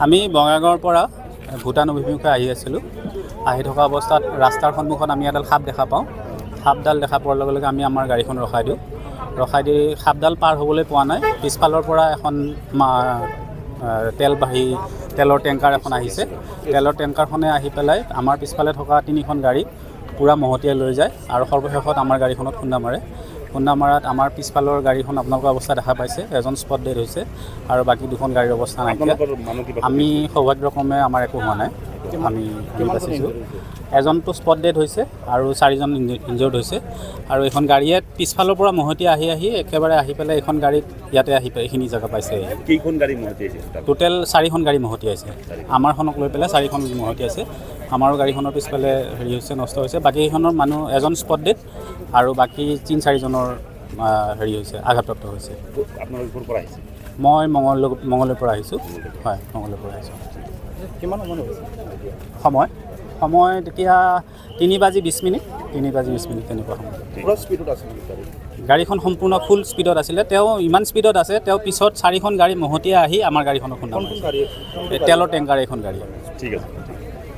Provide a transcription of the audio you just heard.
আমি বঙাইগাঁৱৰ পৰা ভূটান অভিমুখে আহি আছিলোঁ। আহি থকা অৱস্থাত ৰাস্তাৰ সন্মুখত আমি এডাল সাপ দেখা পাওঁ। সাপডাল দেখা পোৱাৰ লগে লগে আমি আমাৰ গাড়ীখন ৰখাই দিওঁ। ৰখাই দি সাপডাল পাৰ হ'বলৈ পোৱা নাই। পিছফালৰ পৰা এখন তেলৰ টেংকাৰ এখন আহিছে। তেলৰ টেংকাৰখনে আহি পেলাই আমাৰ পিছফালে থকা 3খন গাড়ী পূৰা মহতিয়াই লৈ যায় আৰু সৰ্বশেষত আমাৰ গাড়ীখনত খুন্দা মাৰে। খুন্দা মাৰাত আমাৰ পিছফালৰ গাড়ীখন আপোনালোকৰ অৱস্থা দেখা পাইছে, এজন স্পট ডেড হৈছে আৰু বাকী 2খন গাড়ীৰ অৱস্থা নাইকিয়া। আমি সৌভাগ্যক্ৰমে আমাৰ একো হোৱা নাই, আমি বাচিছোঁ। এজনটো স্পট ডেড হৈছে আৰু 4জন ইনজৰ্ড হৈছে। আৰু এইখন গাড়ীয়ে পিছফালৰ পৰা মহতিয়াই আহি একেবাৰে আহি পেলাই এইখন গাড়ীত ইয়াতে আহি এইখিনি জেগা পাইছে। কেইখন গাড়ী মহতিয়াইছে? টোটেল 4খন গাড়ী মহতিয়াইছে। আমাৰখনক লৈ পেলাই 4খন মহতিয়াইছে। আমাৰো গাড়ীখনৰ পিছফালে হৈছে, নষ্ট হৈছে। বাকীকেইখনৰ মানুহ এজন স্পট ডেড আৰু বাকী 3-4জনৰ হৈছে, আঘাতপ্ৰাপ্ত হৈছে। আপোনালোক ক'ৰ পৰা আহিছে? মই মঙলৰ পৰা আহিছোঁ। হয়, মঙলৰ পৰা আহিছোঁ। কিমান সময় হৈছে? সময় তেতিয়া 3:20 তেনেকুৱা সময়। স্পীডত আছিল গাড়ীখন সম্পূৰ্ণ ফুল স্পীডত আছিলে। তেওঁ ইমান স্পীডত আছে, তেওঁ পিছত 4খন গাড়ী মহতিয়াই আহি আমাৰ গাড়ীখনৰ খুন্দা মাৰিছে। তেলৰ টেংকাৰ এইখন গাড়ী। ঠিক আছে।